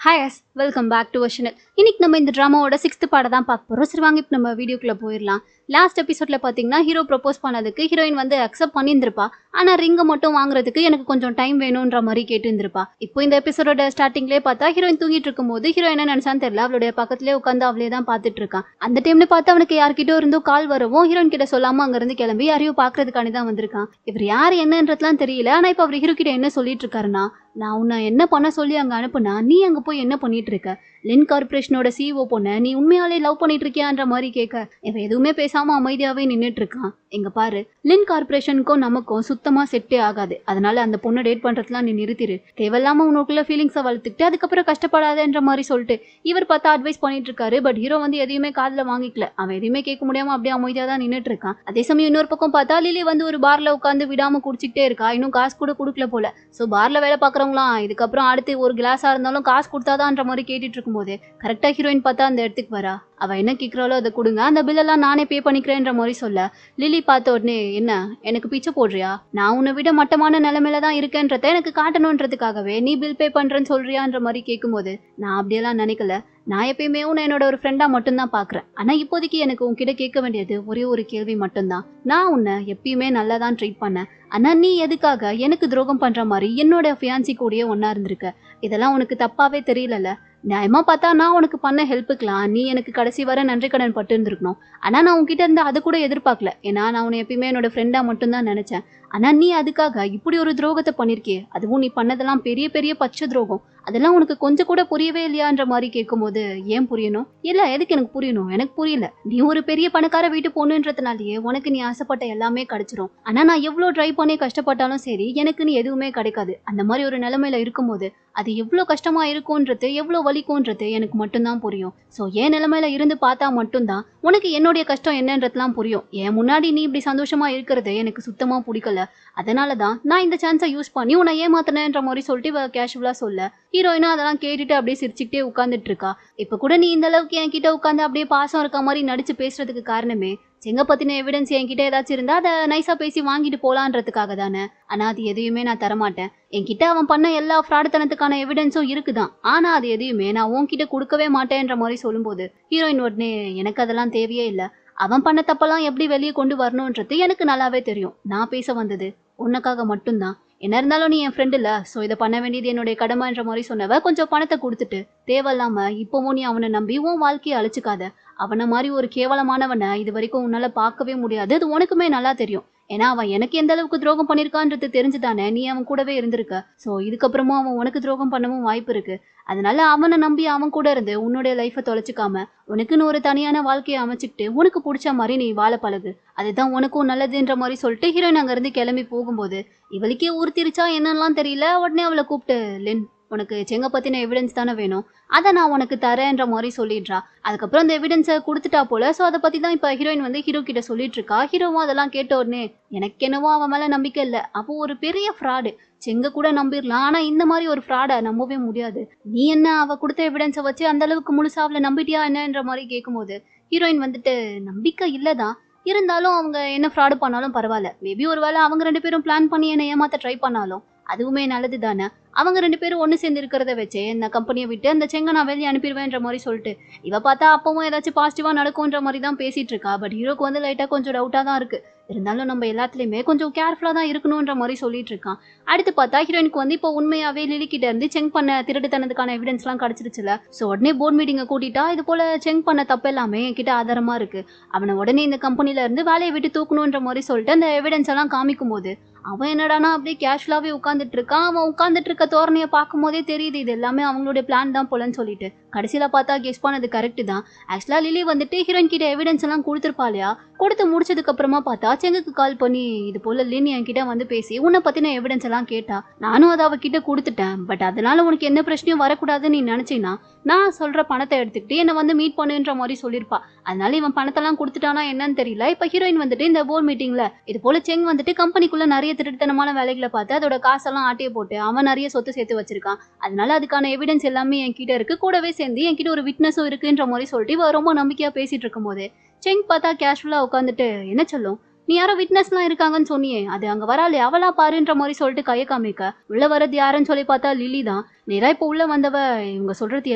Hi yes welcome back to வர்ஷனல். இன்னைக்கு நம்ம இந்த ட்ராமாவோட 6th பாட தான் பார்க்க போகிறோம். சரி வாங்க இப்போ நம்ம வீடியோக்குள்ளே போயிடலாம். லாஸ்ட் எபிசோடில் பார்த்தீங்கன்னா ஹீரோ ப்ரப்போஸ் பண்ணதுக்கு ஹீரோயின் வந்து அக்செப்ட் பண்ணியிருந்திருப்பா. ஆனால் ரிங்கை மட்டும் வாங்குறதுக்கு எனக்கு கொஞ்சம் டைம் வேணுன்ற மாதிரி கேட்டுருந்துருப்பா. இப்போ இந்த எபிசோடோட ஸ்டார்டிங்லேயே பார்த்தா ஹீரோயின் தூங்கிட்டு இருக்கும்போது ஹீரோ என்ன நினச்சான்னு தெரியல, அவளுடைய பக்கத்துலேயே உட்காந்து அவளே தான் பார்த்துட்டு இருக்கான். அந்த டைம்ல பார்த்து அவனுக்கு யார்கிட்ட இருந்தோ கால் வரவும் ஹீரோயின் கிட்ட சொல்லாமல் அங்கேருந்து கிளம்பி யாரையும் பார்க்கறதுக்காண்டி தான் வந்திருக்கான். இவர் யார் என்னன்றதுலாம் தெரியல. ஆனால் இப்போ அவர் ஹீரோ கிட்ட என்ன சொல்லிட்டு இருக்காருன்னா, நான் உன்னை என்ன பண்ண சொல்லி அங்கே அனுப்புனா நீ அங்கே போய் என்ன பண்ணிட்டு இருக்க? லின் கார்பரேஷனோட சிஇஓ பொண்ணை நீ உண்மையாலே லவ் பண்ணிட்டு இருக்கியான்ற மாதிரி கேட்க இவன் எதுவுமே பேசாம அமைதியாவே நின்றுட்டு இருக்கான். எங்க பாரு, லின் கார்பரேஷனுக்கும் நமக்கும் சுத்தமா செட்டே ஆகாது. அதனால அந்த பொண்ணை டேட் பண்றதுலாம் நீ நிறுத்திடு. தேவையில்லாம உனக்குள்ள ஃபீலிங்ஸை வளர்த்துக்கிட்டு அதுக்கப்புறம் கஷ்டப்படாதன்ற மாதிரி சொல்லிட்டு இவர் பார்த்தா அட்வைஸ் பண்ணிட்டு இருக்காரு. பட் ஹீரோ வந்து எதையுமே காதுல வாங்கிக்கல. அவன் எதையுமே கேட்க முடியாம அப்படியே அமைதியா தான் நின்றுட்டு இருக்கான். அதே சமயம் இன்னொரு பக்கம் பார்த்தா லிலி வந்து ஒரு பார்ல உட்காந்து விடாம குடிச்சிக்கிட்டே இருக்கா. இன்னும் காசு கூட கொடுக்கல போல. ஸோ பார்ல வேலை பார்க்குறவங்களாம் இதுக்கப்புறம் அடுத்து ஒரு கிளாஸா இருந்தாலும் காசு கொடுத்தாதான்ற மாதிரி கேட்டுட்டு இருக்கும்போது கரெக்டா ஹீரோயின் பார்த்தா அந்த இடத்துக்கு வரா. அவ என்ன கேட்கிறாளோ அதை கொடுங்க, அந்த பில்லெல்லாம் நானே பே பண்ணிக்கிறேன்ற மாதிரி சொல்ல லிலி பார்த்த உடனே, என்ன எனக்கு பிச்சை போடுறியா? நான் உன்னை விட மட்டமான நிலைமையில தான் இருக்கேன்றத எனக்கு காட்டணுன்றதுக்காகவே நீ பில் பே பண்றேன்னு சொல்றியான்ற மாதிரி கேட்கும்போது, நான் அப்படியெல்லாம் நினைக்கல. நான் எப்பயுமே உன்னை என்னோட ஒரு ஃப்ரெண்டா மட்டும்தான் பாக்குறேன். ஆனா இப்போதைக்கு எனக்கு உன்கிட்ட கேட்க வேண்டியது ஒரே ஒரு கேள்வி மட்டும்தான். நான் உன்னை எப்பயுமே நல்லா தான் ட்ரீட் பண்ணேன். ஆனா நீ எதுக்காக எனக்கு துரோகம் பண்ற மாதிரி என்னோட ஃபியான்சி கூடயே ஒன்னா இருந்திருக்க? இதெல்லாம் உனக்கு தப்பாவே தெரியலல்ல? நியாயமா பார்த்தா நான் உனக்கு பண்ண ஹெல்ப்புக்கலாம் நீ எனக்கு கடைசி வரை நன்றி கடன் பட்டு இருந்திருக்கணும். ஆனா நான் உன்கிட்ட இருந்து அது கூட எதிர்பார்க்கல. ஏன்னா நான் உன்னை எப்பயுமே என்னோட ஃப்ரெண்டா மட்டும்தான் நினைச்சேன். ஆனா நீ அதுக்காக இப்படி ஒரு துரோகத்தை பண்ணிருக்கியே, அதுவும் நீ பண்ணதெல்லாம் பெரிய பெரிய பச்சை துரோகம். அதெல்லாம் உனக்கு கொஞ்சம் கூட புரியவே இல்லையான்ற மாதிரி கேட்கும்போது, ஏன் புரியணும்? இல்ல எதுக்கு எனக்கு புரியணும்? எனக்கு புரியல. நீ ஒரு பெரிய பணக்கார வீட்டு பொண்ணுன்றதுனாலயே உனக்கு நீ ஆசைப்பட்ட எல்லாமே கிடைச்சிரும். ஆனா நான் எவ்வளவு ட்ரை பண்ணி கஷ்டப்பட்டாலும் சரி எனக்கு நீ எதுவுமே கிடைக்காது. அந்த மாதிரி ஒரு நிலைமையில இருக்கும்போது அது எவ்வளவு கஷ்டமா இருக்கும்ன்றது எவ்வளவு வலிக்கும்ன்றது எனக்கு மட்டும்தான் புரியும். சோ என் நிலைமையில இருந்து பார்த்தா மட்டும்தான் உனக்கு என்னுடைய கஷ்டம் என்னன்றதுலாம் புரியும். என் முன்னாடி நீ இப்படி சந்தோஷமா இருக்கிறது எனக்கு சுத்தமா பிடிக்கல. அதனாலதான் நான் இந்த சான்ஸை யூஸ் பண்ணி உன்னை ஏமாத்தினேன்ற மாதிரி சொல்லிட்டு கேஷுவலா சொல்ல ஹீரோயினா அதெல்லாம் கேட்டுட்டு அப்படியே சிரிச்சுக்கிட்டே உட்காந்துட்டு இருக்கா. இப்ப கூட நீ இந்த அளவுக்கு என்கிட்ட உட்காந்து அப்படியே பாசம் இருக்க மாதிரி நடிச்சு பேசுறதுக்கு காரணமே செங்க பத்தின எவிடன்ஸ் என்கிட்ட ஏதாச்சும் இருந்தா அதை நைஸா பேசி வாங்கிட்டு போலான்றதுக்காக தானே. ஆனா அது எதையுமே நான் தரமாட்டேன். என்கிட்ட அவன் பண்ண எல்லா ஃப்ராடுத்தனத்துக்கான எவிடன்ஸும் இருக்குதான். ஆனா அது எதையுமே நான் உன்கிட்ட கொடுக்கவே மாட்டேன்ற மாதிரி சொல்லும்போது ஹீரோயின் உடனே, எனக்கு அதெல்லாம் தேவையே இல்லை. அவன் பண்ண தப்பெல்லாம் எப்படி வெளியே கொண்டு வரணும்ன்றது எனக்கு நல்லாவே தெரியும். நான் பேச வந்தது உனக்காக மட்டும்தான். என்ன இருந்தாலும் நீ என் ஃப்ரெண்ட் இல்ல, ஸோ இதை பண்ண வேண்டியது என்னுடைய கடமைன்ற மாதிரி சொன்னவ கொஞ்சம் பணத்தை கொடுத்துட்டு தேவையில்லாம இப்பவும் நீ அவனை நம்பி உன் வாழ்க்கையை அழிச்சுக்காத. அவனை மாதிரி ஒரு கேவலமானவனை இது வரைக்கும் உன்னால பார்க்கவே முடியாது. அது உனக்குமே நல்லா தெரியும். ஏன்னா அவன் எனக்கு எந்த அளவுக்கு துரோகம் பண்ணிருக்கான்றது தெரிஞ்சுதானே நீ அவன் கூடவே இருந்திருக்க. ஸோ இதுக்கப்புறமும் அவன் உனக்கு துரோகம் பண்ணவும் வாய்ப்பு இருக்கு. அதனால அவனை நம்பி அவன் கூட இருந்து உன்னுடைய லைஃபை தொலைச்சிக்காம உனக்குன்னு ஒரு தனியான வாழ்க்கையை அமைச்சுக்கிட்டு உனக்கு பிடிச்ச மாதிரி நீ வாழ பழகு. அதுதான் உனக்கும் நல்லதுன்ற மாதிரி சொல்லிட்டு ஹீரோயின் அங்க இருந்து கிளம்பி போகும்போது இவளுக்கே ஊர்த்திருச்சா என்னெல்லாம் தெரியல. உடனே அவளை கூப்பிட்டு, லின் உனக்கு செங்க பத்தின எவிடன்ஸ் தானே வேணும், அதை நான் உனக்கு தரேன்ற மாதிரி சொல்லிடுறா. அதுக்கப்புறம் அந்த எவிடன்ஸை கொடுத்துட்டா போல. ஸோ அதை பத்தி தான் இப்போ ஹீரோயின் வந்து ஹீரோ கிட்ட சொல்லிட்டு இருக்கா. ஹீரோவும் அதெல்லாம் கேட்ட உடனே, எனக்கு என்னவோ அவன் மேல நம்பிக்கை இல்லை. அப்போ ஒரு பெரிய ஃப்ராடு. செங்க கூட நம்பிடலாம், ஆனா இந்த மாதிரி ஒரு ஃப்ராடை நம்பவே முடியாது. நீ என்ன அவ கொடுத்த எவிடன்ஸை வச்சு அந்த அளவுக்கு முழுசா அவளை நம்பிட்டியா என்னன்ற மாதிரி கேட்கும்போது ஹீரோயின் வந்துட்டு, நம்பிக்கை இல்லதான், இருந்தாலும் அவங்க என்ன ஃப்ராடு பண்ணாலும் பரவாயில்ல. மேபி ஒருவேளை அவங்க 2 பேரும் பிளான் பண்ணி என்னை ஏமாத்த ட்ரை பண்ணாலும் அதுவுமே நல்லது தானே. அவங்க 2 பேரும் ஒன்று சேர்ந்து இருக்கிறத வச்சு இந்த கம்பெனியை விட்டு அந்த செங்க நான் வெளியே அனுப்பிடுவேன்ற மாதிரி சொல்லிட்டு இவ பார்த்தா அப்பவும் ஏதாச்சும் பாசிட்டிவா நடக்கும்ன்ற மாதிரி தான் பேசிட்டு இருக்கா. பட் ஹீரோக்கு வந்து லைட்டா கொஞ்சம் டவுட்டா தான் இருக்கு. இருந்தாலும் நம்ம எல்லாத்துலயுமே கொஞ்சம் கேர்ஃபுல்லா தான் இருக்கணும்ன்ற மாதிரி சொல்லிட்டு இருக்கான். அடுத்து பார்த்தா ஹீரோயினுக்கு வந்து இப்போ உண்மையாவே லிலி கிட்ட இருந்து செக் பண்ண திருட்டுத்தனத்துக்கான எவிடன்ஸ் எல்லாம் கிடைச்சிருச்சுல. ஸோ உடனே போர்ட் மீட்டிங்கை கூட்டிட்டா, இது போல செக் பண்ண தப்பு எல்லாமே என்கிட்ட ஆதாரமா இருக்கு, அவனை உடனே இந்த கம்பெனில இருந்து வேலையை விட்டு தூக்கணுன்ற மாதிரி சொல்லிட்டு அந்த எவிடன்ஸ் எல்லாம் காமிக்கும் போது அவன் என்னடானா அப்படியே கேஷுவலாவே உட்காந்துட்டு இருக்கான். அவன் உட்காந்துட்டு இருக்க தோரணையை பார்க்கும் போதே தெரியுது இது எல்லாமே அவங்களுடைய பிளான் தான் போலன்னு சொல்லிட்டு கடைசியில பார்த்தா கெஸ் பண்ணது கரெக்ட் தான். ஆக்சுவலா லிலி வந்துட்டு ஹீரோயின் கிட்ட எவிடன்ஸ் எல்லாம் கொடுத்துருப்பா இல்லையா. கொடுத்து முடிச்சதுக்கு அப்புறமா பார்த்தா செங்குக்கு கால் பண்ணி இது போல லின் என்கிட்ட வந்து பேசி உன்னை பத்தின எவிடன்ஸ் எல்லாம் கேட்டா. நானும் அதை அவகிட்ட கொடுத்துட்டேன். பட் அதனால உனக்கு எந்த பிரச்சனையும் வரக்கூடாதுன்னு நீ நினைச்சீங்கன்னா நான் சொல்ற பணத்தை எடுத்துக்கிட்டு என்னை வந்து மீட் பண்ணுன்ற மாதிரி சொல்லியிருப்பா. அதனால இவன் பணத்தெல்லாம் கொடுத்துட்டானா என்னன்னு தெரியல. இப்ப ஹீரோயின் வந்துட்டு இந்த போர்ட் மீட்டிங்ல இது போல செங் வந்துட்டு கம்பெனிக்குள்ள நிறைய திருட்டுத்தனமான வேலைகளை பார்த்து அதோட காசெல்லாம் ஆட்டிய போட்டு அவன் நிறைய சொத்து சேர்த்து வச்சிருக்கான். அதனால அதுக்கான எவிடன்ஸ் எல்லாமே என்கிட்ட இருக்கு, கூடவே சேர்ந்து என்கிட்ட ஒரு விட்னஸும் இருக்குன்ற மாதிரி சொல்லிட்டு இவ ரொம்ப நம்பிக்கையா பேசிட்டு இருக்கும் போது செங் பார்த்தா கேஷுவலா உட்காந்துட்டு, என்ன சொல்லும், நீ யாரோ விட்னஸ்லாம் இருக்காங்கன்னு சொன்னியே, அது அங்க வராளே அவளா பாருன்ற மாதிரி சொல்லிட்டு கையை காமிக்க உள்ள வரது யாருன்னு சொல்லி பார்த்தா லிலி தான். நேரா இப்போ உள்ள வந்தவ இவங்க சொல்றது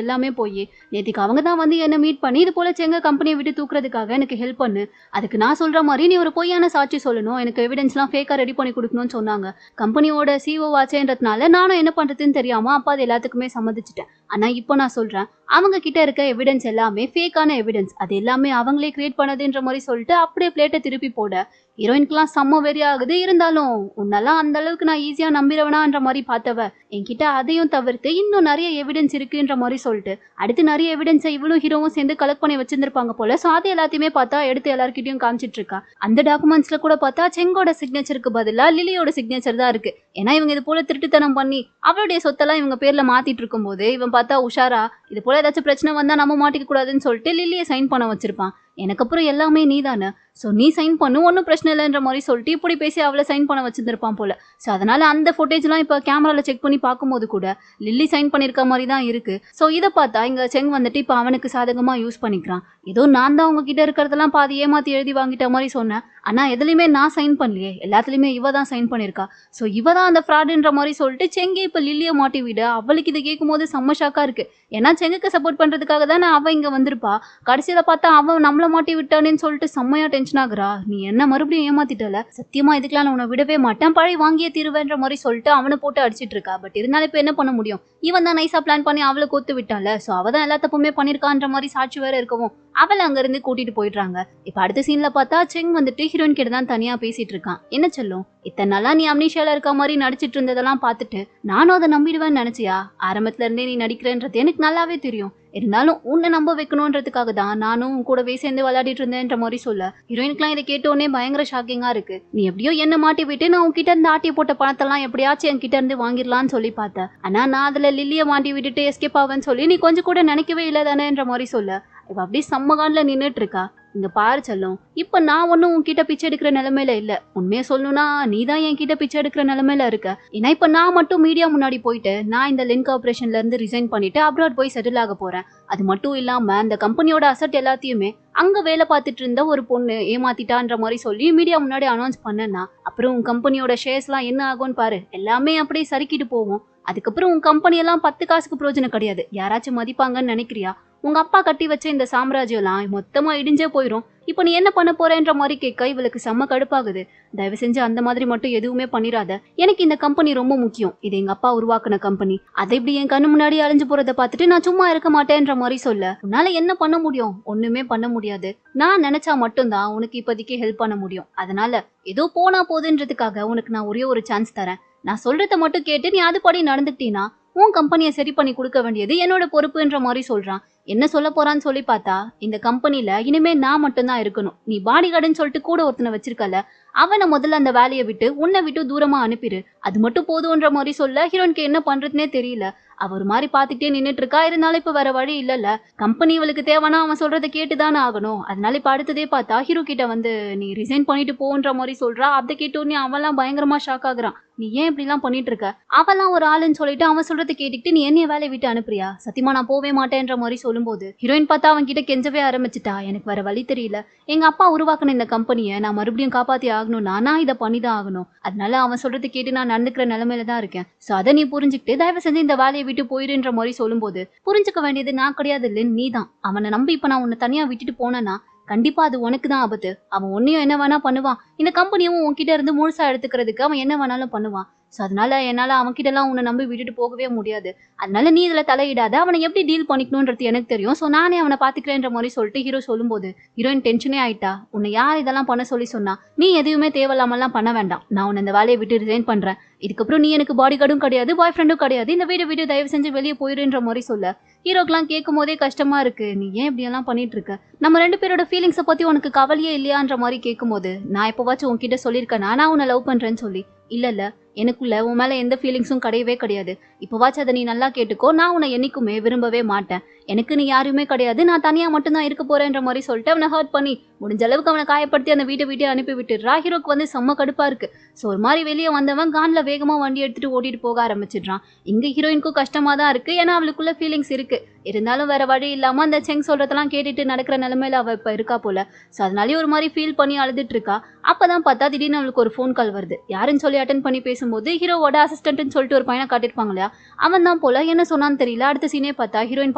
எல்லாமே போய் நேத்திக்கு அவங்க தான் வந்து என்ன மீட் பண்ணி இது போல செங்க கம்பெனியை விட்டு தூக்குறதுக்காக எனக்கு ஹெல்ப் பண்ணு, அதுக்கு நான் சொல்ற மாதிரி நீ ஒரு பொய்யான சாட்சி சொல்லணும், எனக்கு எவிடன்ஸ்லாம் ஃபேக்கா ரெடி பண்ணி கொடுக்கணும்னு சொன்னாங்க. கம்பெனியோட சிஓ ஆச்சேன்றதுனால நானும் என்ன பண்றதுன்னு தெரியாம அப்பா அது எல்லாத்துக்குமே சம்மதிச்சிட்டேன். ஆனா இப்போ நான் சொல்றேன், அவங்க கிட்ட இருக்க எவிடன்ஸ் எல்லாமே ஃபேக்கான எவிடன்ஸ், அது எல்லாமே அவங்களே கிரியேட் பண்ணதுன்ற மாதிரி சொல்லிட்டு அப்படியே பிளேட்டை திருப்பி போட ஹீரோயின்க்குலாம் செம்ம வெறி ஆகுது. இருந்தாலும் உன்னெல்லாம் அந்த அளவுக்கு நான் ஈஸியா நம்பிடுவேனான்ற மாதிரி பார்த்தவ என்கிட்ட அதையும் தவிர்த்து இன்னும் நிறைய எவிடன்ஸ் இருக்குன்ற மாதிரி சொல்லிட்டு அடுத்து நிறைய எவிடன்ஸை இவளும் ஹீரோவும் சேர்ந்து கலெக்ட் பண்ணி வச்சிருந்திருப்பாங்க போல. ஸோ அது எல்லாத்தையுமே பார்த்தா எடுத்து எல்லார்கிட்டயும் காமிச்சிட்டு இருக்கா. அந்த டாக்குமெண்ட்ஸ்ல கூட பார்த்தா செங்கோட சிக்னேச்சருக்கு பதிலா லிலியோட சிக்னேச்சர் தான் இருக்கு. ஏன்னா இவங்க இது போல திருட்டுத்தனம் பண்ணி அவளுடைய சொத்தெல்லாம் இவங்க பேர்ல மாத்திட்டு இருக்கும் போது இவன் பார்த்தா உஷாரா இது போல ஏதாச்சும் பிரச்சனை வந்தா நம்ம மாட்டிக்க கூடாதுன்னு சொல்லிட்டு லில்லியை சைன் பண்ண வச்சிருப்பான். எனக்கு அப்புறம் எல்லாமே நீ தானே, ஸோ நீ சைன் பண்ணு, ஒன்றும் பிரச்சனை இல்லைன்ற மாதிரி சொல்லிட்டு இப்படி பேசி அவளை சைன் பண்ண வச்சிருந்திருப்பான் போல. ஸோ அதனால அந்த ஃபுட்டேஜ்லாம் இப்போ கேமராவில் செக் பண்ணி பார்க்கும்போது கூட லில்லி சைன் பண்ணியிருக்க மாதிரி தான் இருக்கு. ஸோ இதை பார்த்தா இங்கே செங் வந்துட்டு இப்போ அவனுக்கு சாதகமாக யூஸ் பண்ணிக்கிறான். ஏதோ நான் தான் உங்ககிட்ட இருக்கிறதெல்லாம் பாதி ஏமாத்தி எழுதி வாங்கிட்ட மாதிரி சொன்னேன், ஆனால் எதுலையுமே நான் சைன் பண்ணலையே, எல்லாத்துலேயுமே இவ தான் சைன் பண்ணியிருக்கா. ஸோ இவ தான் அந்த ஃப்ராடுன்ற மாதிரி சொல்லிட்டு செங்கே இப்போ லில்லியை மாட்டி விட அவளுக்கு இதை கேட்கும் போது செம்ம ஷாக்காக இருக்கு. ஏன்னா செங்குக்கு சப்போர்ட் பண்ணுறதுக்காக தான் அவள் இங்கே வந்திருப்பா. கடைசியில் பார்த்தா அவன் நம்மளை மாட்டி விட்டானேன்னு சொல்லிட்டு செம்மையா டென்ஷன் ஆகுறா. நீ என்ன மறுபடியும் ஏமாத்திட்டல, சத்தியமா இதுக்கெல்லாம் நான் உன்னை விடவே மாட்டேன், பழி வாங்கியே தீருவேன்ற மாதிரி சொல்லிட்டு அவனை போட்டு அடிச்சிட்டு இருக்கா. பட் இருந்தாலும் இப்போ என்ன பண்ண முடியும், இவன் தான் நைஸா பிளான் பண்ணி அவளை கோத்து விட்டான்ல. ஸோ அவ தான் எல்லா தப்புமே பண்ணிருக்கான்ற மாதிரி சாட்சி வேற இருக்கவும் அவளை அங்க இருந்து கூட்டிட்டு போயிடுறாங்க. இப்ப அடுத்த சீன்ல பார்த்தா செங் வந்துட்டு ஹீரோயின் கிட்ட தான் தனியா பேசிட்டு இருக்கான். என்ன சொல்லும், இத்தனை நாளா நீ அம்னிஷியால இருக்க மாதிரி நடிச்சிட்டு இருந்ததெல்லாம் பார்த்துட்டு நானும் அதை நம்பிடுவேன்னு நினைச்சியா? ஆரம்பத்துல இருந்தே நீ நடிக்கிறேன்றது எனக்கு நல்லாவே தெரியும், இருந்தாலும் உன்னை நம்ப வைக்கணும்ன்றதுக்காக தான் நானும் உன் கூடவே சேர்ந்து விளையாடிட்டு இருந்தேன்ற மாதிரி சொல்ல ஹீரோயினுக்குலாம் இதை கேட்டோன்னே பயங்கர ஷாக்கிங்கா இருக்கு. நீ எப்படியோ என்ன மாட்டி விட்டு நான் உன்கிட்ட இருந்து ஆட்டி போட்ட பணத்தெல்லாம் எப்படியாச்சும் என்கிட்ட இருந்து வாங்கிடலான்னு சொல்லி பார்த்தேன். ஆனா நான் அதுல லில்லியை மாட்டி விட்டுட்டு எஸ்கேப் ஆவேன்னு சொல்லி நீ கொஞ்சம் கூட நினைக்கவே இல்லை தானேன்ற மாதிரி சொல்ல இவ அப்படியே சம்மகான்ல நின்னுட்டு இருக்கா. இங்க பாரு செல்லும், இப்ப நான் ஒன்னும் உன்கிட்ட பிச்சை எடுக்கிற நிலைமையில இல்ல. உண்மையை சொல்லணும்னா நீ தான் என்கிட்ட பிச்சை எடுக்கிற நிலைமையில இருக்க. ஏன்னா இப்ப நான் மட்டும் மீடியா முன்னாடி போயிட்டு நான் இந்த லின் கார்பரேஷன்ல இருந்து ரிசைன் பண்ணிட்டு அப்ராட் போய் செட்டில் ஆக போறேன். அது மட்டும் இல்லாம அந்த கம்பெனியோட அசட் எல்லாத்தையுமே அங்க வேலை பார்த்துட்டு இருந்த ஒரு பொண்ணு ஏமாத்திட்டான்ற மாதிரி சொல்லி மீடியா முன்னாடி அனௌன்ஸ் பண்ணனா அப்புறம் உன் கம்பெனியோட ஷேர்ஸ் எல்லாம் என்ன ஆகும்னு பாரு, எல்லாமே அப்படியே சறுக்கிட்டு போவோம். அதுக்கப்புறம் உன் கம்பெனி எல்லாம் 10 காசுக்கு பிரயோஜனம் கிடையாது. யாராச்சும் மதிப்பாங்கன்னு நினைக்கிறியா? உங்க அப்பா கட்டி வச்ச இந்த சாம்ராஜ்யம்லாம் மொத்தமா இடிஞ்சே போயிடும். இப்போ நீ என்ன பண்ண போறேன்ற மாதிரி கேட்க இவளுக்கு செம்ம கடுப்பாகுது. தயவு செஞ்சு அந்த மாதிரி மட்டும் எதுவுமே பண்ணிராத, எனக்கு இந்த கம்பெனி ரொம்ப முக்கியம், இது எங்க அப்பா உருவாக்குன கம்பெனி, அதை இப்படி என் கண்ணு முன்னாடி அழிஞ்சு போறதை பார்த்துட்டு நான் சும்மா இருக்க மாட்டேன்ற மாதிரி சொல்ல உன்னால என்ன பண்ண முடியும்? ஒண்ணுமே பண்ண முடியாது. நான் நினைச்சா மட்டும்தான் உனக்கு இப்போதைக்கு ஹெல்ப் பண்ண முடியும். அதனால ஏதோ போனா போதுன்றதுக்காக உனக்கு நான் ஒரே ஒரு சான்ஸ் தரேன். நான் சொல்றத மட்டும் கேட்டு நீ அதுபடி நடந்துக்கிட்டீன்னா உன் கம்பெனியை சரி பண்ணி கொடுக்க வேண்டியது என்னோட பொறுப்புன்ற மாதிரி சொல்றான். என்ன சொல்ல போறான்னு சொல்லி பார்த்தா இந்த கம்பெனில இனிமே நான் மட்டும்தான் இருக்கணும். நீ பாடி கார்டுன்னு சொல்லிட்டு கூட ஒருத்தனை வச்சிருக்கல, அவனை முதல்ல அந்த வேலையை விட்டு உன்னை விட்டு தூரமா அனுப்பிடு, அது மட்டும் போதும்ன்ற மாதிரி சொல்ல ஹீரோனுக்கு என்ன பண்றதுனே தெரியல. அவ ஒரு மாதிரி பாத்துக்கிட்டே நின்னுட்டு இருக்கா. இருந்தாலும் இப்ப வேற வழி இல்லல்ல, கம்பெனி இவளுக்கு தேவைன்னா அவன் சொல்றதை கேட்டுதானே ஆகணும். அதனால இப்ப அடுத்ததே பார்த்தா ஹீரோ கிட்ட வந்து நீ ரிசைன் பண்ணிட்டு போன்ற மாதிரி சொல்றா. அதை கேட்டோன்னே அவன்லாம் பயங்கரமா ஷாக் ஆகுறான். நீ ஏன் இப்படி எல்லாம் பண்ணிட்டு இருக்க? அவெல்லாம் ஒரு ஆளுன்னு சொல்லிட்டு அவன் சொல்றதை கேட்டுக்கிட்டு நீ என்னைய வேலையை விட்டு அனுப்புறியா? சத்தியமா நான் போவே மாட்டேன்ற மாதிரி சொல்லும்போது ஹீரோயின் பார்த்தா அவன் கிட்ட கெஞ்சவே ஆரம்பிச்சுட்டா. எனக்கு வேற வழி தெரியல, எங்க அப்பா உருவாக்குன இந்த கம்பெனியை நான் மறுபடியும் காப்பாத்தி ஆகணும்னா நான் இதை பண்ணிதான் ஆகணும். அதனால அவன் சொல்றதை கேட்டு நான் நடந்துக்கிற நிலைமையில தான் இருக்கேன். சோ அதை நீ புரிஞ்சுக்கிட்டு தயவு செஞ்சு இந்த வேலையை விட்டு போயிருன்ற மாதிரி சொல்லும்போது புரிஞ்சுக்க வேண்டியது நான் கிடையாது இல்லைன்னு நீ தான். அவனை நம்பி இப்ப நான் உன்னை தனியா விட்டுட்டு போனேன்னா கண்டிப்பா அது உனக்கு தான் ஆபத்து. அவன் உன்னையும் என்ன வேணா பண்ணுவான், இந்த கம்பெனியும் உன்கிட்ட இருந்து முழுசா எடுத்துக்கிறதுக்கு அவன் என்ன வேணாலும் பண்ணுவான். ஸோ அதனால என்னால் அவன்கிட்ட எல்லாம் உன்னை நம்பி விட்டுட்டு போகவே முடியாது. அதனால நீ இதில் தலையிடாத, அவனை எப்படி டீல் பண்ணிக்கணுன்றது எனக்கு தெரியும். ஸோ நானே அவனை பார்த்துக்கிறேன்ற மாதிரி சொல்லிட்டு ஹீரோ சொல்லும்போது ஹீரோயின் டென்ஷனே ஆயிட்டா. உன்னை யார் இதெல்லாம் பண்ண சொல்லி சொன்னா? நீ எதுவுமே தேவையில்லாமலாம் பண்ண வேண்டாம், நான் உன்னை இந்த வேலையை விட்டு ரிசைன் பண்றேன். இதுக்கப்புறம் நீ எனக்கு பாடி கார்டும் கிடையாது, பாய் ஃப்ரெண்டும் கிடையாது, இந்த வீடியோ தயவு செஞ்சு வெளியே போயிருன்ற மாதிரி சொல்ல ஹீரோக்கெல்லாம் கேட்கும் போதே கஷ்டமா இருக்கு. நீ ஏன் இப்படி எல்லாம் பண்ணிட்டு இருக்க? நம்ம 2 பேரோட ஃபீலிங்ஸை பத்தி உனக்கு கவலையே இல்லையான்ற மாதிரி கேட்கும்போது நான் எப்போவாச்சும் உன்கிட்ட சொல்லியிருக்கேன் நான் உன்னை லவ் பண்றேன்னு சொல்லி? இல்ல எனக்குள்ள உன் மேல எந்த ஃபீலிங்ஸும் கிடையவே கிடையாது. இப்போவாச்சும் அதை நீ நல்லா கேட்டுக்கோ, நான் உன்னை என்னைக்குமே விரும்பவே மாட்டேன். எனக்குன்னு யாருமே கிடையாது, நான் தனியா மட்டும் தான் இருக்க போறேன்ற மாதிரி சொல்லிட்டு அவனை ஹர்ட் பண்ணி முடிஞ்ச அளவுக்கு அவனை காயப்படுத்தி அந்த வீட்டை அனுப்பி விட்டுடுறா. ஹீரோக்கு வந்து செம்ம கடுப்பா இருக்கு. ஸோ ஒரு மாதிரி வெளியே வந்தவன் கான்ல வேகமா வண்டி எடுத்துட்டு ஓட்டிட்டு போக ஆரம்பிச்சிடுறான். இங்க ஹீரோயினுக்கும் கஷ்டமா தான் இருக்கு, ஏன்னா அவளுக்குள்ள ஃபீலிங்ஸ் இருக்கு. இருந்தாலும் வேற வழி இல்லாம அந்த செங் சொல்றதெல்லாம் கேட்டுட்டு நடக்கிற நிலைமையில அவ இப்ப இருக்கா போல. ஸோ அதனாலேயே ஒரு மாதிரி ஃபீல் பண்ணி அழுதுட்டு இருக்கா. அப்பதான் பார்த்தா திடீர்னு அவளுக்கு ஒரு ஃபோன் கால் வருது. யாருன்னு சொல்லி அட்டன் பண்ணி பேசும்போது ஹீரோவோட அசிஸ்டன்ட்னு சொல்லிட்டு ஒரு பையனை காட்டிருப்பாங்க இல்லையா, அவன் தான் போல. என்ன சொன்னான்னு தெரியல. அடுத்த சீனே பார்த்தா ஹீரோயின்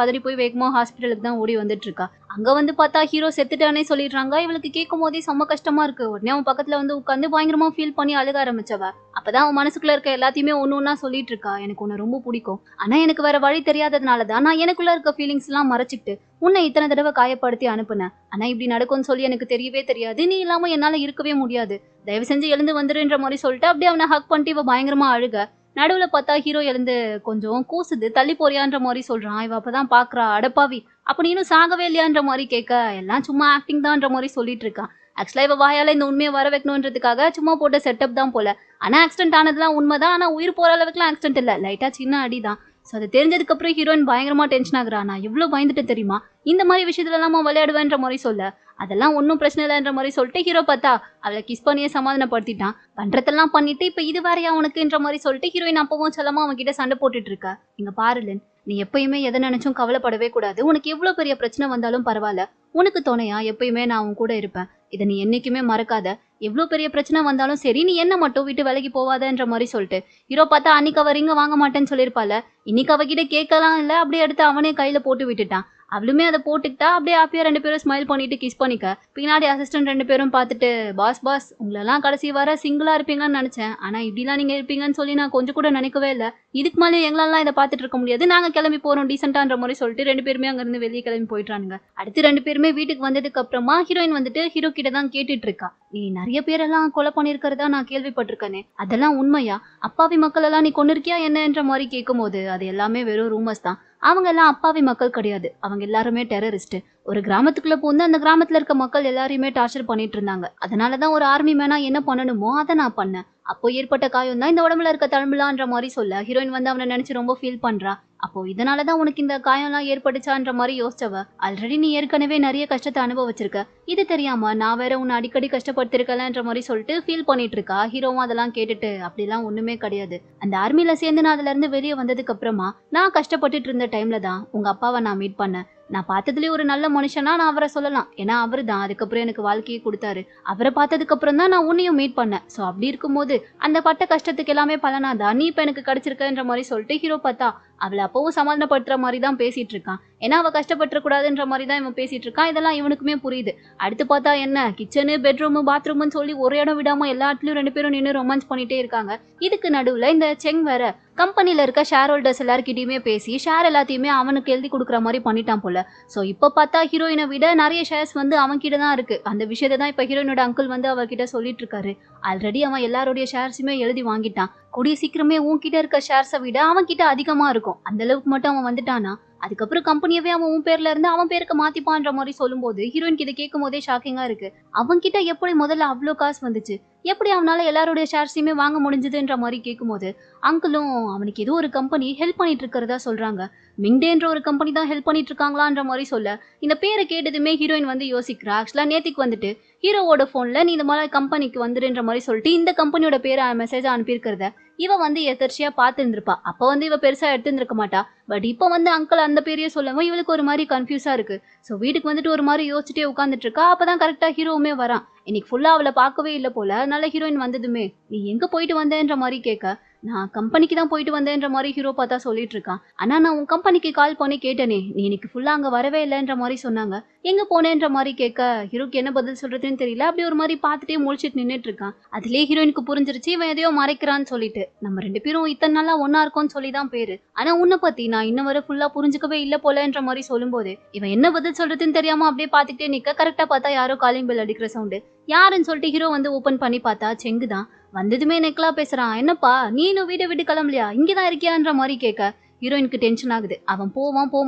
பதறி போய் வேகமா ஹாஸ்பிட்டலுக்கு தான் ஓடி வந்துட்டு இருக்கா. அங்க வந்து பார்த்தா ஹீரோ செத்துட்டானே சொல்லிடுறாங்க. இவளுக்கு கேட்கும் போதே செம்ம கஷ்டமா இருக்கு. உடனே அவன் பக்கத்துல வந்து உட்காந்து பயங்கரமா ஃபீல் பண்ணி அழுக ஆரம்பிச்சவ. அப்பதான் அவன் மனசுக்குள்ள இருக்க எல்லாத்தையுமே ஒன்னா சொல்லிட்டு இருக்கா. எனக்கு உன்னை ரொம்ப பிடிக்கும், ஆனா எனக்கு வேற வழி தெரியாததுனாலதான் நான் எனக்குள்ள இருக்க ஃபீலிங்ஸ் எல்லாம் மறைச்சிட்டு உன்னை இத்தனை தடவை காயப்படுத்தி அனுப்புனேன். ஆனா இப்படி நடக்கும்னு சொல்லி எனக்கு தெரியவே தெரியாது. நீ இல்லாம என்னால இருக்கவே முடியாது. தயவு செஞ்சு எழுந்து வந்துருன்ற மாதிரி சொல்லிட்டு அப்படியே அவனை ஹக் பண்ணிட்டு இவ பயங்கரமா அழுக. நடுவுல பார்த்தா ஹீரோ எழுந்து கொஞ்சம் கூசுது, தள்ளி போறியான்ற மாதிரி சொல்றான். இவ அப்பதான் பாக்குறா, அடப்பாவி அப்ப நீ இன்னும் சாகவே இல்லையான்ற மாதிரி கேட்க, எல்லாம் சும்மா ஆக்டிங் தான்ற மாதிரி சொல்லிட்டு இருக்கான். ஆக்சுவலா இவ வாயால இந்த உண்மையை வர வைக்கணுன்றதுக்காக சும்மா போட்ட செட்டப் தான் போல. ஆனா ஆக்சிடென்ட் ஆனதுலாம் உண்மைதான். ஆனா உயிர் போற அளவுக்குலாம் ஆக்சிடென்ட் இல்ல, லைட்டா சின்ன அடிதான். ஸோ அது தெரிஞ்சதுக்கு அப்புறம் ஹீரோயின் பயங்கரமா டென்ஷன் ஆகுறா. நான் எவ்வளவு பயந்துட்டு தெரியுமா, இந்த மாதிரி விஷயத்துல எல்லாமா விளையாடுவேன்ற மாதிரி சொல்ல, அதெல்லாம் ஒன்றும் பிரச்சனை இல்லைன்ற மாதிரி சொல்லிட்டு ஹீரோ பார்த்தா அவளை கிஸ் பண்ணியே சமாதானப்படுத்திட்டான். பண்றதெல்லாம் பண்ணிட்டு இப்ப இது வேறையா உனக்குன்ற மாதிரி சொல்லிட்டு ஹீரோயின் அப்பவும் செல்லமா அவன் கிட்ட சண்டை போட்டுட்டு இருக்கா. இங்க பாருலன், நீ எப்பயுமே எதை நினைச்சும் கவலைப்படவே கூடாது. உனக்கு எவ்வளவு பெரிய பிரச்சனை வந்தாலும் பரவாயில்ல, உனக்கு துணையா எப்பயுமே நான் உன் கூட இருப்பேன். இதை நீ என்னைக்குமே மறக்காத. எவ்வளவு பெரிய பிரச்சனை வந்தாலும் சரி, நீ என்ன மட்டும் விட்டு விலகி போவாதன்ற மாதிரி சொல்லிட்டு ஹீரோ பார்த்தா அன்னைக்கு அவ ரிங்க வாங்க மாட்டேன்னு சொல்லியிருப்பால, இன்னைக்கு அவகிட்ட கேட்கலாம் இல்ல, அப்படியே எடுத்து அவனே கையில போட்டு விட்டுட்டான். அவளுமே அதை போட்டுக்கிட்டா. அப்படியே ஹாப்பியா ரெண்டு பேரும் ஸ்மைல் பண்ணிட்டு கிஸ் பண்ணிக்க. பின்னாடி அசிஸ்டன்ட் ரெண்டு பேரும் பார்த்துட்டு, பாஸ் பாஸ் உங்களெல்லாம் கடைசி வர சிங்கிளா இருப்பீங்கன்னு நினைச்சேன், ஆனா இப்படிலாம் நீங்க இருப்பீங்கன்னு சொல்லி நான் கொஞ்சம் கூட நினைக்கவே இல்லை. இதுக்கு மேலே எங்களெல்லாம் இதை பார்த்துட்டு இருக்க முடியாது, நாங்க கிளம்பி போறோம் டீசென்டான்ற மாதிரி சொல்லிட்டு ரெண்டு பேருமே அங்க இருந்து வெளியே கிளம்பி போயிட்டானுங்க. அடுத்து ரெண்டு பேருமே வீட்டுக்கு வந்ததுக்கு அப்புறமா ஹீரோயின் வந்துட்டு ஹீரோ கிட்ட தான் கேட்டுட்டு இருக்கா, நீ நிறைய பேரெல்லாம் கொலை பண்ணிருக்கிறதா நான் கேள்விப்பட்டிருக்கேனே, அதெல்லாம் உண்மையா? அப்பாவி மக்கள் எல்லாம் நீ கொண்டு இருக்கியா என்னன்ற மாதிரி கேட்கும் போது, அது எல்லாமே வெறும் ரூமர்ஸ் தான். அவங்க எல்லாம் அப்பாவி மக்கள் கிடையாது, அவங்க எல்லாருமே டெரரிஸ்ட். ஒரு கிராமத்துக்குள்ள போந்து அந்த கிராமத்துல இருக்க மக்கள் எல்லாரையுமே டார்ச்சர் பண்ணிட்டு இருந்தாங்க. அதனாலதான் ஒரு ஆர்மி மேனா என்ன பண்ணணுமோ அதை நான் பண்ணேன். அப்போ ஏற்பட்ட காயம் தான் இந்த உடம்புல இருக்க தழும்புலான்ற மாதிரி சொல்ல, ஹீரோயின் வந்து அவனை நினைச்சு ரொம்ப ஃபீல் பண்றா. அப்போ இதனாலதான் உனக்கு இந்த காயம்லாம் ஏற்பட்டுச்சான்ற மாதிரி யோசிச்சவ, ஆல்ரெடி நீ ஏற்கனவே நிறைய கஷ்டத்தை அனுபவிச்சிருக்க, இது தெரியாம நான் வேற உன்னை அடிக்கடி கஷ்டப்படுத்திருக்கலன்ற மாதிரி சொல்லிட்டு ஃபீல் பண்ணிட்டு இருக்கா. ஹீரோவும் அதெல்லாம் கேட்டுட்டு, அப்படிலாம் ஒண்ணுமே கிடையாது. அந்த ஆர்மில சேர்ந்து நான் அதுல இருந்து வெளியே வந்ததுக்கு அப்புறமா நான் கஷ்டப்பட்டுட்டு இருந்த டைம்ல தான் உங்க அப்பாவை நான் மீட் பண்ணேன். நான் பார்த்ததுலேயே ஒரு நல்ல மனுஷனா நான் அவரை சொல்லலாம், ஏன்னா அவரு தான் அதுக்கப்புறம் எனக்கு வாழ்க்கையை கொடுத்தாரு. அவரை பார்த்ததுக்கு அப்புறம் தான் நான் உன்னையும் மீட் பண்ணேன். ஸோ அப்படி இருக்கும்போது அந்த பட்ட கஷ்டத்துக்கு எல்லாமே பலனாதான் நீ இப்போ எனக்கு கிடைச்சிருக்கன்ற மாதிரி சொல்லிட்டு ஹீரோ பார்த்தா அவளை அப்பவும் சமாதானப்படுத்துற மாதிரி தான் பேசிட்டு இருக்கான். ஏன்னா அவ கஷ்டப்பட்டுற கூடாதுன்ற மாதிரி தான் இவன் பேசிட்டு இருக்கான். இதெல்லாம் இவனுக்குமே புரியுது. அடுத்து பார்த்தா என்ன, கிச்சனு பெட்ரூமு பாத்ரூம்னு சொல்லி ஒரு இடம் விடாம எல்லா இடத்துலயும் ரெண்டு பேரும் நின்று ரொமான்ஸ் பண்ணிட்டே இருக்காங்க. இதுக்கு நடுவுல இந்த செங் வேற கம்பெனில இருக்க ஷேர் ஹோல்டர்ஸ் எல்லாருக்கிட்டையுமே பேசி ஷேர் எல்லாத்தையுமே அவனுக்கு எழுதி கொடுக்குற மாதிரி பண்ணிட்டான் போல. ஸோ இப்போ பார்த்தா ஹீரோயினை விட நிறைய ஷேர்ஸ் வந்து அவன் கிட்ட தான் இருக்கு. அந்த விஷயத்தை தான் இப்போ ஹீரோயினோட அங்கிள் வந்து அவர்கிட்ட சொல்லிட்டு இருக்காரு. ஆல்ரெடி அவன் எல்லாருடைய ஷேர்ஸுமே எழுதி வாங்கிட்டான். கூடிய சீக்கிரமே உன்கிட்ட இருக்க ஷேர்ஸை விட அவன் கிட்ட அதிகமா இருக்கும். அந்த அளவுக்கு மட்டும் அவன் வந்துட்டானா அதுக்கப்புறம் கம்பெனியவே அவன் உன் பேர்ல இருந்து அவன் பேருக்கு மாத்திப்பான்ற மாதிரி சொல்லும்போது ஹீரோயினுக்கு இதை கேட்கும் போதே ஷாக்கிங்கா இருக்கு. அவன் கிட்ட எப்படி முதல்ல அவ்வளோ காசு வந்துச்சு, எப்படி அவனால எல்லாருடைய ஷேர்ஸையுமே வாங்க முடிஞ்சதுன்ற மாதிரி கேட்கும் போது அங்கிளும் அவனுக்கு ஏதோ ஒரு கம்பெனி ஹெல்ப் பண்ணிட்டு இருக்கிறதா சொல்றாங்க. மிங்டேன்ற ஒரு கம்பெனி தான் ஹெல்ப் பண்ணிட்டு இருக்காங்களான்ற மாதிரி சொல்ல, இந்த பேரை கேட்டதுமே ஹீரோயின் வந்து யோசிக்கிறா. ஆக்சுவலா நேத்திக்கு வந்துட்டு ஹீரோவோட போன்ல நீ இந்த மாதிரி கம்பெனிக்கு வந்துடுன்ற மாதிரி சொல்லிட்டு இந்த கம்பெனியோட பேரை மெசேஜ் அனுப்பியிருக்கிறத இவ வந்து எதர்ச்சியா பார்த்து இருந்திருப்பா. அப்ப வந்து இவ பெருசா எடுத்துருக்க மாட்டா. பட் இப்போ வந்து அங்கிள் அந்த பேரையே சொல்லவும் இவளுக்கு ஒரு மாதிரி கன்ஃபியூஸா இருக்கு. ஸோ வீட்டுக்கு வந்துட்டு ஒரு மாதிரி யோசிச்சுட்டே உட்காந்துட்டு இருக்கா. அப்பதான் கரெக்டா ஹீரோவுமே வரான். இன்னைக்கு ஃபுல்லா அவளை பார்க்கவே இல்லை போல. அதனால ஹீரோயின் வந்ததுமே நீ எங்க போயிட்டு வந்தேன்ற மாதிரி கேட்க, நான் கம்பெனிக்கு தான் போயிட்டு வந்தேன்ற மாதிரி ஹீரோ பார்த்தா சொல்லிட்டு இருக்கான். ஆனா நான் உன் கம்பெனிக்கு கால் பண்ணி கேட்டேனே, நீ இன்னைக்கு ஃபுல்லா அங்க வரவே இல்லைன்ற மாதிரி சொன்னாங்க. எங்க போனேன்ற மாதிரி கேட்க ஹீரோக்கு என்ன பதில் சொல்றதுன்னு தெரியல. அப்படி ஒரு மாதிரி பார்த்துட்டே முழிச்சிட்டு நின்றுட்டு இருக்கான். அதுலயே ஹீரோயினுக்கு புரிஞ்சிருச்சு இவன் எதையோ மறைக்கிறான்னு சொல்லிட்டு. நம்ம ரெண்டு பேரும் இத்தனை நாளா ஒன்னா இருக்கோம்னு சொல்லிதான் பேரு, ஆனா உன்னை பத்தி நான் இன்னும் வரை ஃபுல்லா புரிஞ்சுக்கவே இல்ல போலன்ற மாதிரி சொல்லும் போது இவன் என்ன பதில் சொல்றதுன்னு தெரியாம அப்படியே பார்த்துக்கிட்டே நிக்க, கரெக்டா பார்த்தா யாரோ காலிங் பெல் அடிக்கிற சவுண்டு. யாருன்னு சொல்லிட்டு ஹீரோ வந்து ஓபன் பண்ணி பார்த்தா செங்கு தான். வந்ததுமே நெக்லா பேசுறான். என்னப்பா நீ இன்னும் வீட்டை விட்டு கிளம்பலையா, இங்கதான் இருக்கியான்ற மாதிரி கேட்க ஹீரோயினுக்கு டென்ஷன் ஆகுது. அவன் போவான் போக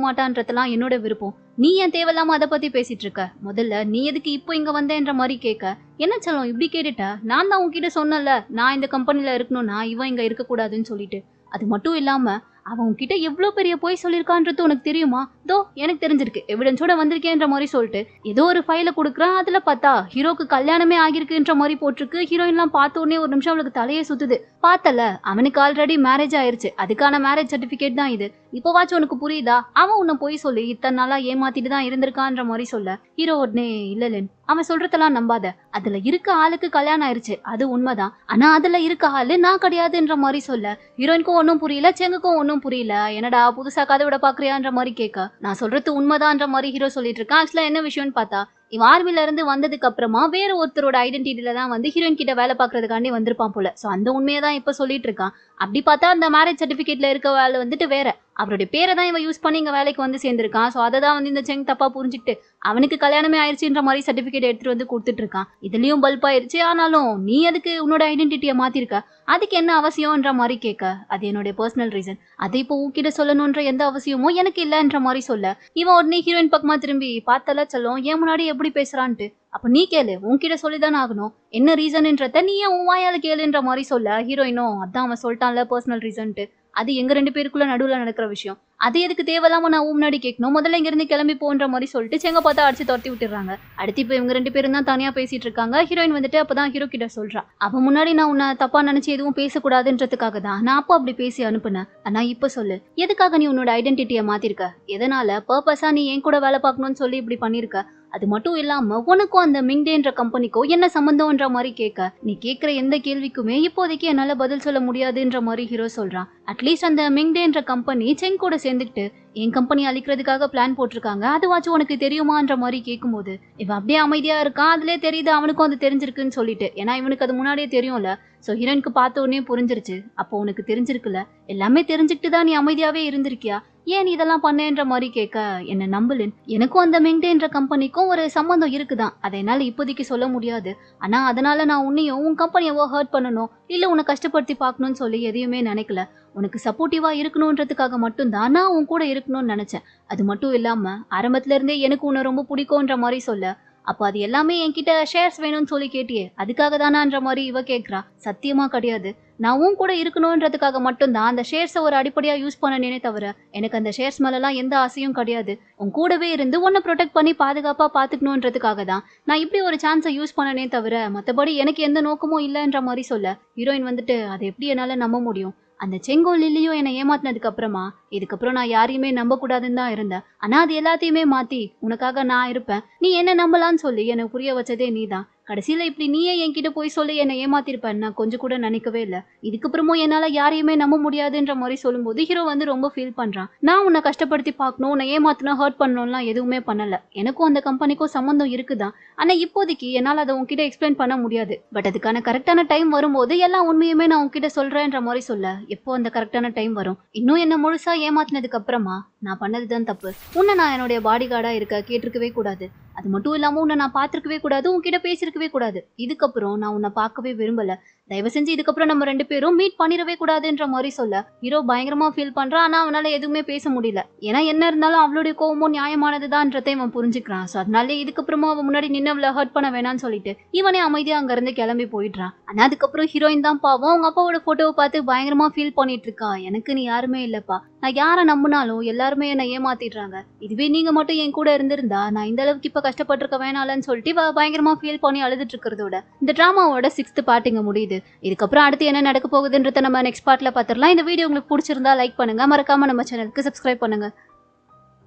மாட்டான்றதெல்லாம் என்னோட விருப்பம், நீ ஏன் தேவையில்லாம அதை பத்தி பேசிட்டு இருக்க, முதல்ல நீ எதுக்கு இப்போ இங்க வந்தேன்ற மாதிரி கேட்க, என்ன சொல்லும் இப்படி கேட்டுட்ட, நான் தான் உன்கிட்ட சொன்னல நான் இந்த கம்பெனில இருக்கணும்னா இவன் இங்க இருக்க கூடாதுன்னு சொல்லிட்டு. அது மட்டும் இல்லாம அவன் கிட்ட எவ்வளவு பெரிய போய் சொல்லிருக்கான்றது உனக்கு தெரியுமா? தோ எனக்கு தெரிஞ்சிருக்கு, எவிடன்ஸோட வந்திருக்கேன்ற மாதிரி சொல்லிட்டு ஏதோ ஒரு ஃபைல கொடுக்குறான். அதுல பார்த்தா ஹீரோக்கு கல்யாணமே ஆகிருக்குன்ற மாதிரி போட்டிருக்கு. ஹீரோயின்லாம் பார்த்த உடனே ஒரு நிமிஷம் அவளுக்கு தலையே சுத்துது. பார்த்தல, அவனுக்கு ஆல்ரெடி மேரேஜ் ஆயிருச்சு, அதுக்கான மேரேஜ் சர்டிபிகேட் தான் இது. இப்போவாச்சும் உனக்கு புரியுதா? அவன் உன்னை போய் சொல்லி இத்தனை நாளா ஏமாத்திட்டு தான் இருந்திருக்கான்ற மாதிரி சொல்ல ஹீரோ உடனே இல்ல அவன் சொல்றதெல்லாம் நம்பாத, அதுல இருக்க ஆளுக்கு கல்யாணம் ஆயிருச்சு, அது உண்மைதான். ஆனா அதுல இருக்க ஆளு நான் கிடையாதுன்ற மாதிரி சொல்ல ஹீரோயினுக்கும் ஒன்னும் புரியல, செங்குக்கும் ஒன்னும் புரியல. என்னடா புதுசா கதை விட பாக்குறியான்ற மாதிரி கேட்க நான் சொல்றது உண்மைதான்ற மாதிரி ஹீரோ சொல்லிட்டு இருக்கான். ஆக்சுவலா என்ன விஷயம்னு பார்த்தா, இவன் ஆர்மில இருந்து வந்ததுக்கு அப்புறமா வேற ஒருத்தரோட ஐடென்டிட்டியில தான் வந்து ஹீரோயின் கிட்ட வேலை பாக்குறதுக்காண்டி வந்திருப்பான் போல. சோ அந்த உண்மையை தான் இப்ப சொல்லிட்டு இருக்கான். அப்படி பார்த்தா அந்த மேரேஜ் சர்டிபிகேட்ல இருக்க வேலை வந்துட்டு வேற, அவருடைய பேரை தான் இவன் யூஸ் பண்ணி இங்க வேலைக்கு வந்து சேர்ந்திருக்கான். சோ அதை தான் வந்து இந்த செங் தப்பா புரிஞ்சுக்கிட்டு அவனுக்கு கல்யாணமே ஆயிடுச்சுன்ற மாதிரி சர்டிபிகேட் எடுத்துட்டு வந்து கொடுத்துட்டு இருக்கான். இதுலயும் பல்ப் ஆயிருச்சு. ஆனாலும் நீ அதுக்கு உன்னோட ஐடென்டிட்டியை மாத்திருக்க, அதுக்கு என்ன அவசியம்ன்ற மாதிரி கேட்க அது என்னுடைய பர்சனல் ரீசன், அதை இப்போ உன்கிட்ட சொல்லணும்ன்ற எந்த அவசியமும் எனக்கு இல்லைன்ற மாதிரி சொல்ல இவன் உடனே ஹீரோயின் பக்கமா திரும்பி பார்த்தல சொல்லும், ஏன் முன்னாடி எப்படி பேசுறான்ட்டு. அப்ப நீ கேளு, உன்கிட்ட சொல்லிதானே ஆகணும், என்ன ரீசன்ன்றத நீ ஏன் உன் வாயால கேளுன்ற மாதிரி சொல்ல ஹீரோயினும் அதான் அவன் சொல்லிட்டான்ல பர்சனல் ரீசன்ட்டு, அது எங்க 2 பேருக்குள்ள நடுவுல நடக்கிற விஷயம், அது எதுக்கு தேவையில்லாம நான் முன்னாடி கேட்கணும், முதல்ல இங்க இருந்து கிளம்பி போன்ற மாதிரி சொல்லிட்டு செங்க பார்த்தா அடிச்சு துரத்தி விட்டுறாங்க. அடுத்து இப்ப இவங்க 2 பேரும் தான் தனியா பேசிட்டு இருக்காங்க. ஹீரோயின் வந்துட்டு அப்பதான் ஹீரோ கிட்ட சொல்றா, அவன் முன்னாடி நான் உன்னை தப்பா நினைச்சு எதுவும் பேசக்கூடாதுன்றதுக்காக தான் நான் அப்போ அப்படி பேசி அனுப்புனேன். ஆனா இப்ப சொல்லு, எதுக்காக நீ உன்னோட ஐடென்டிட்டியை மாத்திருக்க, எதனால பர்பஸா நீ என் கூட வேலை பார்க்கணும்னு சொல்லி இப்படி பண்ணிருக்க, அது மட்டும் இல்லாம உனக்கும் அந்த மிங்டேன்ற கம்பெனிக்கோ என்ன சம்பந்தம்ன்ற மாதிரி கேட்க நீ கேட்கிற எந்த கேள்விக்குமே இப்போதைக்கு என்னால பதில் சொல்ல முடியாதுன்ற மாதிரி ஹீரோ சொல்றான். அட்லீஸ்ட் அந்த மிங்டேன்ற கம்பெனி செங் கூட சேர்ந்துக்கிட்டு என் கம்பெனி அழிக்கிறதுக்காக பிளான் போட்டிருக்காங்க, அதுவாச்சும் உனக்கு தெரியுமான்ற மாதிரி கேட்கும்போது இவன் அப்படியே அமைதியா இருக்கான். அதுலயே தெரியுது அவனுக்கும் அது தெரிஞ்சிருக்குன்னு சொல்லிட்டு, ஏன்னா இவனுக்கு அது முன்னாடியே தெரியும்ல. சோ ஹீரோயினுக்கு பார்த்த உடனே புரிஞ்சிருச்சு, அப்போ உனக்கு தெரிஞ்சிருக்குல்ல, எல்லாமே தெரிஞ்சுக்கிட்டு தான் நீ அமைதியாவே இருந்திருக்கியா, ஏன் நீ இதெல்லாம் பண்ணேன்ற மாதிரி கேட்க என்ன நம்பலன், எனக்கும் அந்த மெங்டேன்ற கம்பெனிக்கும் ஒரு சம்பந்தம் இருக்குதான், அதை என்னால இப்போதைக்கு சொல்ல முடியாது. ஆனா அதனால நான் உன்னையும் உன் கம்பெனியவோ ஹர்ட் பண்ணணும் இல்ல உன்னை கஷ்டப்படுத்தி பார்க்கணும்னு சொல்லி எதையுமே நினைக்கல. உனக்கு சப்போர்ட்டிவா இருக்கணும்ன்றதுக்காக மட்டும்தான் நான் உன் கூட இருக்கணும்னு நினைச்சேன். அது மட்டும் இல்லாம ஆரம்பத்துல இருந்தே எனக்கு உன்னை ரொம்ப பிடிக்கும்ன்ற மாதிரி சொல்ல, அப்ப அது எல்லாமே என்கிட்ட ஷேர்ஸ் வேணும்னு சொல்லி கேட்டியே, அதுக்காக தானான்ற மாதிரி இவ கேட்கிறா. சத்தியமா கிடையாது, நான் உன் கூட இருக்கணும்ன்றதுக்காக மட்டும்தான் அந்த ஷேர்ஸை ஒரு அடிப்படையா யூஸ் பண்ணனே தவிர எனக்கு அந்த ஷேர்ஸ் மேலலாம் எந்த ஆசையும் கிடையாது. உன் கூடவே இருந்து உன்னை ப்ரொடெக்ட் பண்ணி பாதுகாப்பா பாத்துக்கணும்ன்றதுக்காக தான் நான் இப்படி ஒரு சான்ஸை யூஸ் பண்ணனே தவிர மற்றபடி எனக்கு எந்த நோக்கமும் இல்லைன்ற மாதிரி சொல்ல ஹீரோயின் வந்துட்டு அதை எப்படி என்னால நம்ப முடியும், அந்த செங்கும் லில்லியும் என்னை ஏமாத்தினதுக்கு அப்புறமா இதுக்கப்புறம் நான் யாரையுமே நம்ப கூடாதுன்னு தான் இருந்தேன். ஆனா அது எல்லாத்தையுமே மாத்தி உனக்காக நான் இருப்பேன், நீ என்ன நம்பலான்னு சொல்லி எனக்கு புரிய வச்சதே நீதான். கடைசியில இப்படி நீயே என்கிட்ட போய் சொல்லி என்னை ஏமாத்திருப்பேன் நான் கொஞ்சம் கூட நினைக்கவே இல்லை. இதுக்கப்புறமும் என்னால யாரையுமே நம்ப முடியாதுன்ற மாதிரி சொல்லும்போது ஹீரோ வந்து ரொம்ப ஃபீல் பண்றான். நான் உன்னை கஷ்டப்படுத்தி பார்க்கணும், உன்னை ஏமாத்தணும், ஹர்ட் பண்ணணும்லாம் எதுவுமே பண்ணல, எனக்கும் அந்த கம்பெனிக்கும் சம்மந்தம் இருக்குதான். ஆனா இப்போதைக்கு என்னால் அதை உன்கிட்ட எக்ஸ்பிளைன் பண்ண முடியாது. பட் அதுக்கான கரெக்டான டைம் வரும்போது எல்லா உண்மையுமே நான் உன்கிட்ட சொல்றேன்ற மாதிரி சொல்ல, எப்போ அந்த கரெக்டான டைம் வரும், இன்னும் என்ன முழுசா ஏமாத்தினதுக்கு அப்புறமா நான் பண்ணதுதான் தப்பு, உன்னை நான் என்னுடைய பாடி கார்டா இருக்க கேட்டிருக்கவே கூடாது, அது மட்டும் இல்லாம உன்னை நான் பார்த்திருக்கவே கூடாது, உன்கிட்ட பேசிருக்கவே கூடாது, இதுக்கப்புறம் நான் உன்னை பார்க்கவே விரும்பல, தயவு செஞ்சு இதுக்கப்புறம் நம்ம 2 பேரும் மீட் பண்ணிடவே கூடாதுன்ற மாதிரி சொல்ல ஹீரோ பயங்கரமா ஃபீல் பண்றான். ஆனா அவனால எதுவுமே பேச முடியல, ஏன்னா என்ன இருந்தாலும் அவளுடைய கோவமும் நியாயமானதுதான்றதை இவன் புரிஞ்சுக்கிறான். சோ அதனாலே இதுக்கப்புறமா அவன் முன்னாடி நின்று அவளை ஹர்ட் பண்ண வேணாம்னு சொல்லிட்டு இவனே அமைதியா அங்க இருந்து கிளம்பி போயிடுறான். ஆனா அதுக்கப்புறம் ஹீரோயின் தான் பாவம் அவங்க அப்பாவோட போட்டோவை பார்த்து பயங்கரமா ஃபீல் பண்ணிட்டு இருக்கா. எனக்கு நீ யாருமே இல்லப்பா, நான் யாரை நம்பினாலும் எல்லாருமே என்னை ஏமாத்திடுறாங்க, இதுவே நீங்க மட்டும் என் கூட இருந்திருந்தா நான் இந்த அளவுக்கு இப்ப கஷ்டப்பட்டிருக்க வேணாலன்னு சொல்லிட்டு பயங்கரமா ஃபீல் பண்ணி அழுதுட்டு இருக்கிறதோட இந்த டிராமாவோட 6th பார்ட் இங்க முடியுது. இதுக்கப்புறம் அடுத்து என்ன நடக்க போகுதுன்றத நம்ம நெக்ஸ்ட் பார்ட்ல பார்த்துடலாம். இந்த வீடியோ உங்களுக்கு பிடிச்சிருந்தா லைக் பண்ணுங்க, மறக்காம நம்ம சேனலுக்கு சப்ஸ்கிரைப் பண்ணுங்க.